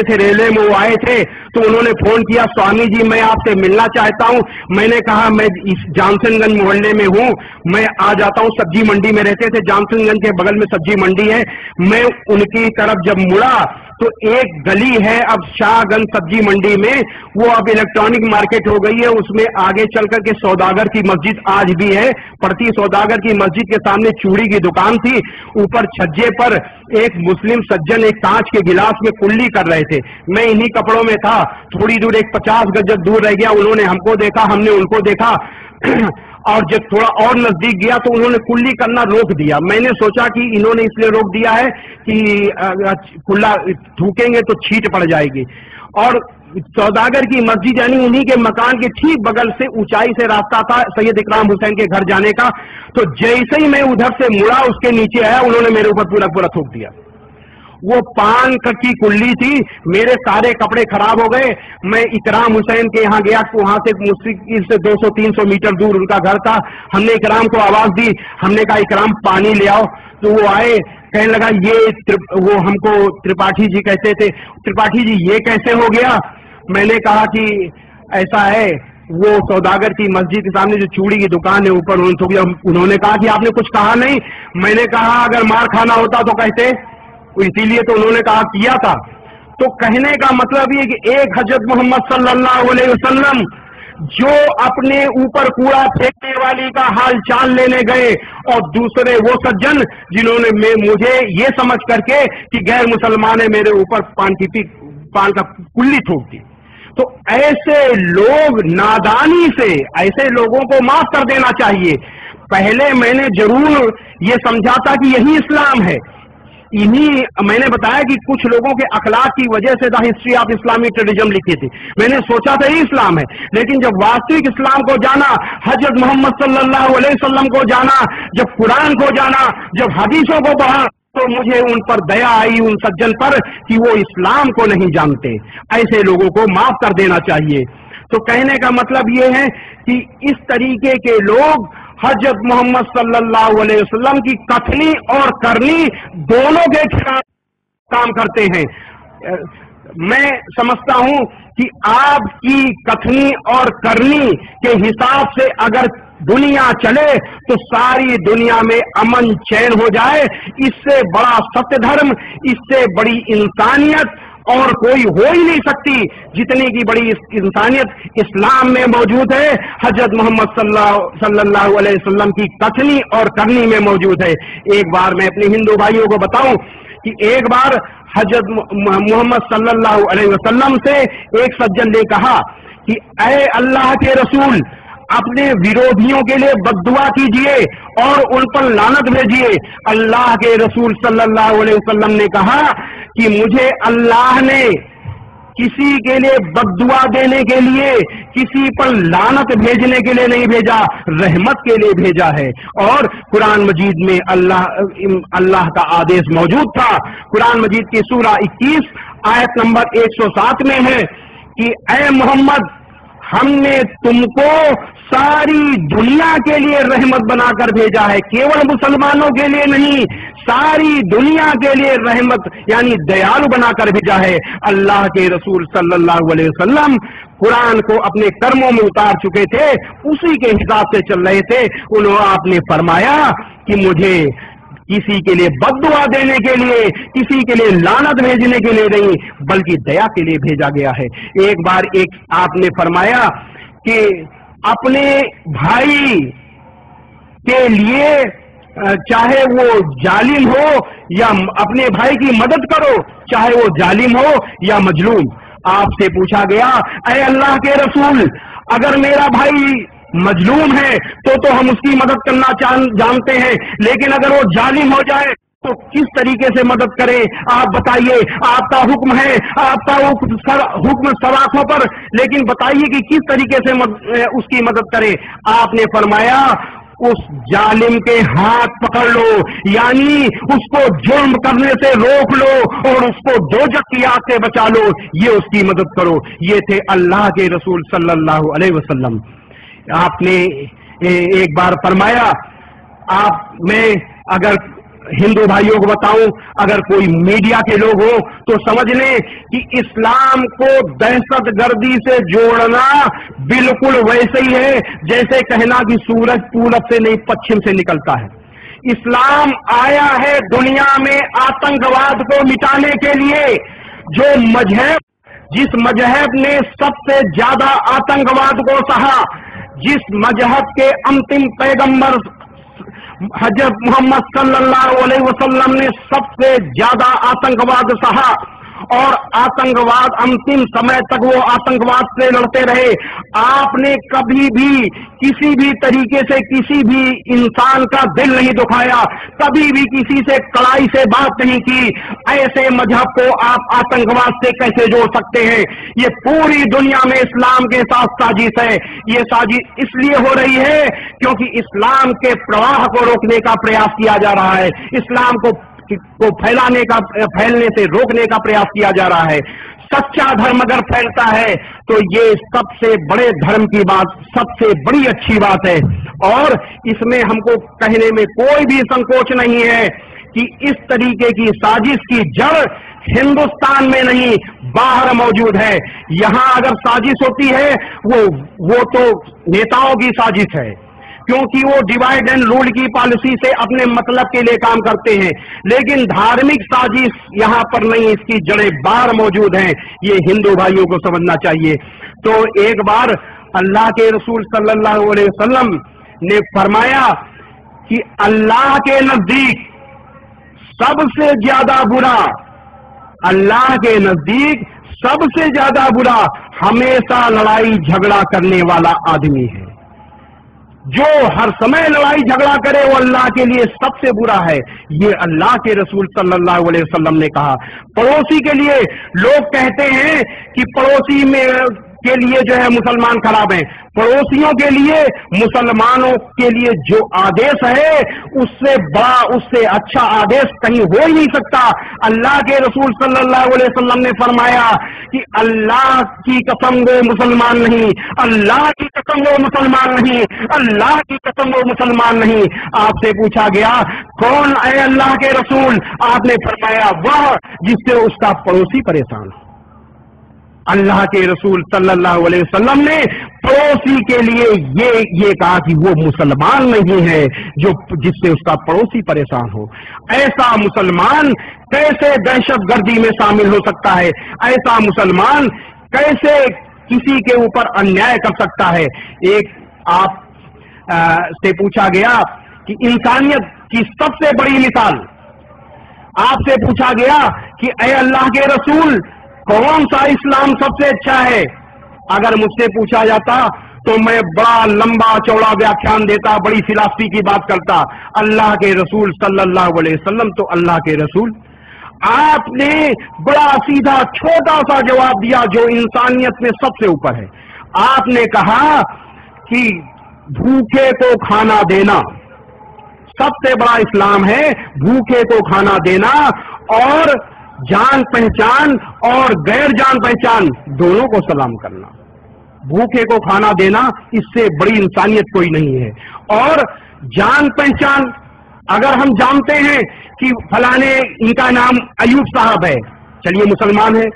थे रेलवे में, वो आए थे तो उन्होंने फोन किया, स्वामी जी मैं आपसे मिलना चाहता हूं। मैंने कहा मैं इस जानसनगंज मोहल्ले में हूं, मैं आ जाता हूं। सब्जी मंडी में रहते थे, जानसनगंज के बगल में सब्जी मंडी है। मैं उनकी तरफ जब मुड़ा तो एक गली है अब शाहगंज सब्जी मंडी में, वो अब इलेक्ट्रॉनिक मार्केट हो गई है, उसमें आगे चल करके सौदागर की मस्जिद आज भी है पड़ती। सौदागर की मस्जिद के सामने चूड़ी की दुकान थी, ऊपर छज्जे पर एक मुस्लिम सज्जन एक कांच के गिलास में कुल्ली कर रहे थे। मैं इन्हीं कपड़ों में था, थोड़ी दूर एक 50 गज दूर रह गया, उन्होंने हमको देखा, हमने उनको देखा और जब थोड़ा और नजदीक गया तो उन्होंने कुल्ली करना रोक दिया। मैंने सोचा कि इन्होंने इसलिए रोक दिया है कि कुल्ला थूकेंगे तो छींट पड़ जाएगी। और सौदागर की मस्जिद यानी उन्हीं के मकान के ठीक बगल से ऊंचाई से रास्ता था सैयद इकराम हुसैन के घर जाने का। तो जैसे ही मैं उधर से मुड़ा, उसके नीचे आया, उन्होंने मेरे ऊपर पूरा पूरा थूक दिया। वो पान की कुल्ली थी, मेरे सारे कपड़े खराब हो गए। मैं इकराम हुसैन के यहाँ गया, वहां से मुश्किल से 200-300 मीटर दूर उनका घर था। हमने इकराम को आवाज दी, हमने कहा इकराम पानी ले आओ। तो वो आए, कहने लगा वो हमको त्रिपाठी जी कहते थे, त्रिपाठी जी ये कैसे हो गया। मैंने कहा कि ऐसा है, वो सौदागर की मस्जिद के सामने जो चूड़ी की दुकान है ऊपर उन्होंने कहा कि आपने कुछ कहा नहीं। मैंने कहा अगर मार खाना होता तो कहते, इसीलिए तो उन्होंने कहा किया था। तो कहने का मतलब ये कि एक हजरत मोहम्मद सल्लल्लाहु अलैहि वसल्लम जो अपने ऊपर कूड़ा फेंकने वाली का हाल चाल लेने गए, और दूसरे वो सज्जन जिन्होंने मुझे ये समझ करके कि गैर मुसलमान है मेरे ऊपर पान का कुल्ली थूक दी। तो ऐसे लोग नादानी से, ऐसे लोगों को माफ कर देना चाहिए। पहले मैंने जरूर ये समझा था कि यही इस्लाम है। मैंने बताया कि कुछ लोगों के अखलाक की वजह से द हिस्ट्री ऑफ इस्लामिक ट्रेडिज्म लिखी थी। मैंने सोचा था ये इस्लाम है, लेकिन जब वास्तविक इस्लाम को जाना, हजरत मोहम्मद सल्लल्लाहु अलैहि वसल्लम को जाना, जब कुरान को जाना, जब हदीसों को पढ़ा, तो मुझे उन पर दया आई, उन सज्जन पर, कि वो इस्लाम को नहीं जानते। ऐसे लोगों को माफ कर देना चाहिए। तो कहने का मतलब ये है कि इस तरीके के लोग हजरत मोहम्मद सल्लल्लाहु अलैहि वसल्लम की कथनी और करनी दोनों के खिलाफ काम करते हैं। मैं समझता हूं कि आपकी कथनी और करनी के हिसाब से अगर दुनिया चले तो सारी दुनिया में अमन चैन हो जाए। इससे बड़ा सत्य धर्म, इससे बड़ी इंसानियत और कोई हो ही नहीं सकती। जितनी की बड़ी इंसानियत इस्लाम में मौजूद है, हजरत मोहम्मद सल्लल्लाहु अलैहि वसल्लम की कथनी और करनी में मौजूद है। एक बार मैं अपने हिंदू भाइयों को बताऊं कि एक बार हजरत मोहम्मद सल्लल्लाहु अलैहि वसल्लम से एक सज्जन ने कहा कि ऐ अल्लाह के रसूल, अपने विरोधियों के लिए बद्दुआ कीजिए और उन पर लानत भेजिए। अल्लाह के रसूल सल्लल्लाहु अलैहि वसल्लम ने कहा कि मुझे अल्लाह ने किसी के लिए बद्दुआ देने के लिए, किसी पर लानत भेजने के लिए नहीं भेजा, रहमत के लिए भेजा है। और कुरान मजीद में अल्लाह का आदेश मौजूद था। कुरान मजीद की सूरा 21 आयत नंबर 107 में है कि ऐ मोहम्मद, हमने तुमको सारी दुनिया के लिए रहमत बनाकर भेजा है, केवल मुसलमानों के लिए नहीं, सारी दुनिया के लिए रहमत यानी दयालु बनाकर भेजा है। अल्लाह के रसूल सल्लल्लाहु अलैहि वसल्लम कुरान को अपने कर्मों में उतार चुके थे, उसी के हिसाब से चल रहे थे। आपने फरमाया कि मुझे किसी के लिए बद्दुआ देने के लिए, किसी के लिए लानत भेजने के लिए नहीं, बल्कि दया के लिए भेजा गया है। एक बार आपने फरमाया कि अपने भाई के लिए चाहे वो जालिम हो या अपने भाई की मदद करो, चाहे वो जालिम हो या मजलूम। आपसे पूछा गया, ऐ अल्लाह के रसूल, अगर मेरा भाई मजलूम है तो हम उसकी मदद करना जानते हैं, लेकिन अगर वो जालिम हो जाए तो किस तरीके से मदद करें? आप बताइए। आपका हुक्म है, आपका हुक्म सवाखों पर, लेकिन बताइए कि किस तरीके से उसकी मदद करें। आपने फरमाया उस जालिम के हाथ पकड़ लो, यानी उसको जुर्म करने से रोक लो और उसको दोजख की आग से बचा लो, ये उसकी मदद करो। ये थे अल्लाह के रसूल सल्लल्लाहु अलैहि वसल्लम। आपने एक बार फरमाया, मैं अगर हिंदू भाइयों को बताऊं, अगर कोई मीडिया के लोग हो तो समझ लें कि इस्लाम को दहशतगर्दी से जोड़ना बिल्कुल वैसे ही है जैसे कहना कि सूरज पूरब से नहीं पश्चिम से निकलता है। इस्लाम आया है दुनिया में आतंकवाद को मिटाने के लिए। जो मजहब, जिस मजहब ने सबसे ज्यादा आतंकवाद को सहा, जिस मजहब के अंतिम पैगंबर हजरत मोहम्मद सल्लल्लाहु अलैहि वसल्लम ने सबसे ज्यादा आतंकवाद सहा और आतंकवाद अंतिम समय तक वो आतंकवाद से लड़ते रहे। आपने कभी भी किसी भी तरीके से किसी भी इंसान का दिल नहीं दुखाया, कभी भी किसी से कड़ाई से बात नहीं की। ऐसे मजहब को आप आतंकवाद से कैसे जोड़ सकते हैं? ये पूरी दुनिया में इस्लाम के साथ साजिश है। ये साजिश इसलिए हो रही है क्योंकि इस्लाम के प्रवाह को रोकने का प्रयास किया जा रहा है, इस्लाम को फैलने से रोकने का प्रयास किया जा रहा है। सच्चा धर्म अगर फैलता है तो ये सबसे बड़े धर्म की बात, सबसे बड़ी अच्छी बात है और इसमें हमको कहने में कोई भी संकोच नहीं है कि इस तरीके की साजिश की जड़ हिंदुस्तान में नहीं बाहर मौजूद है। यहां अगर साजिश होती है वो तो नेताओं की साजिश है, क्योंकि वो डिवाइड एंड रूल की पॉलिसी से अपने मतलब के लिए काम करते हैं। लेकिन धार्मिक साजिश यहां पर नहीं, इसकी जड़ें बाहर मौजूद हैं। ये हिंदू भाइयों को समझना चाहिए। तो एक बार अल्लाह के रसूल सल्लल्लाहु अलैहि वसल्लम ने फरमाया कि अल्लाह के नजदीक सबसे ज्यादा बुरा, अल्लाह के नजदीक सबसे ज्यादा बुरा हमेशा लड़ाई झगड़ा करने वाला आदमी है। जो हर समय लड़ाई झगड़ा करे वो अल्लाह के लिए सबसे बुरा है। ये अल्लाह के रसूल सल्लल्लाहु अलैहि वसल्लम ने कहा। पड़ोसी के लिए लोग कहते हैं कि पड़ोसी में के लिए जो है मुसलमान खराब हैं। पड़ोसियों के लिए, मुसलमानों के लिए जो आदेश है उससे बड़ा, उससे अच्छा आदेश कहीं हो ही नहीं सकता। अल्लाह के रसूल सल्लल्लाहु अलैहि वसल्लम ने फरमाया कि अल्लाह की कसम वो मुसलमान नहीं, अल्लाह की कसम वो मुसलमान नहीं, अल्लाह की कसम वो मुसलमान नहीं। आपसे पूछा गया कौन है अल्लाह के रसूल? आपने फरमाया वह जिससे उसका पड़ोसी परेशान हो। अल्लाह के रसूल सल्लल्लाहु अलैहि वसल्लम ने पड़ोसी के लिए ये कहा कि वो मुसलमान नहीं है जो जिससे उसका पड़ोसी परेशान हो। ऐसा मुसलमान कैसे दहशतगर्दी में शामिल हो सकता है? ऐसा मुसलमान कैसे किसी के ऊपर अन्याय कर सकता है? एक आप से पूछा गया कि इंसानियत की सबसे बड़ी मिसाल, आपसे पूछा गया कि ऐ अल्लाह के रसूल कौन सा इस्लाम सबसे अच्छा है? अगर मुझसे पूछा जाता तो मैं बड़ा लंबा चौड़ा व्याख्यान देता, बड़ी फिलॉसफी की बात करता। अल्लाह के रसूल सल्लल्लाहु अलैहि वसल्लम तो अल्लाह के रसूल, आपने बड़ा सीधा छोटा सा जवाब दिया जो इंसानियत में सबसे ऊपर है। आपने कहा कि भूखे को खाना देना सबसे बड़ा इस्लाम है, भूखे को खाना देना और जान पहचान और गैर जान पहचान दोनों को सलाम करना। भूखे को खाना देना इससे बड़ी इंसानियत कोई नहीं है। और जान पहचान, अगर हम जानते हैं कि फलाने इनका नाम अयूब साहब है, चलिए मुसलमान है,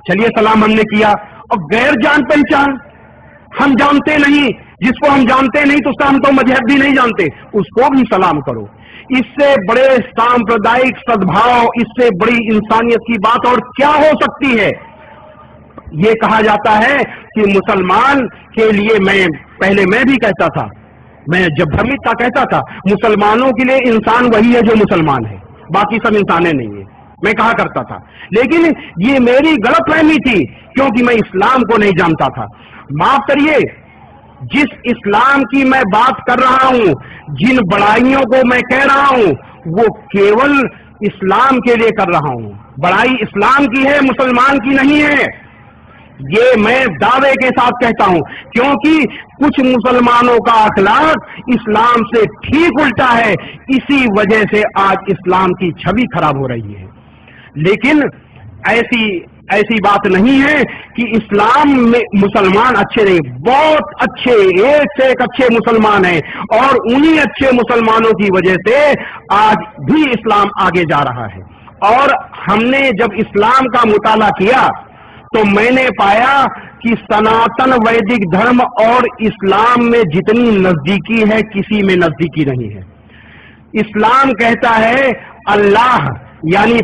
चलिए सलाम हमने किया। और गैर जान पहचान हम जानते नहीं, जिसको हम जानते नहीं तो उसका हम तो मजहब भी नहीं जानते, उसको भी सलाम करो। इससे बड़े सांप्रदायिक सद्भाव, इससे बड़ी इंसानियत की बात और क्या हो सकती है? ये कहा जाता है कि मुसलमान के लिए, पहले मैं भी कहता था, मैं जब भ्रमित था कहता था मुसलमानों के लिए इंसान वही है जो मुसलमान है, बाकी सब इंसाने नहीं है, मैं कहा करता था। लेकिन ये मेरी गलतफहमी थी क्योंकि मैं इस्लाम को नहीं जानता था। माफ करिए, जिस इस्लाम की मैं बात कर रहा हूं, जिन बड़ाइयों को मैं कह रहा हूं, वो केवल इस्लाम के लिए कर रहा हूं। बड़ाई इस्लाम की है, मुसलमान की नहीं है। ये मैं दावे के साथ कहता हूं क्योंकि कुछ मुसलमानों का अखलाक इस्लाम से ठीक उल्टा है। इसी वजह से आज इस्लाम की छवि खराब हो रही है। लेकिन ऐसी बात नहीं है کہ اسلام میں مسلمان اچھے نہیں، بہت اچھے، ایک سے ایک اچھے مسلمان ہیں، اور انہی اچھے مسلمانوں کی وجہ سے آج بھی اسلام آگے جا رہا ہے۔ اور ہم نے جب اسلام کا مطالعہ کیا تو میں نے پایا کہ سناتن ویدک دھرم اور اسلام میں جتنی نزدیکی ہے کسی میں نزدیکی نہیں ہے۔ اسلام کہتا ہے اللہ یعنی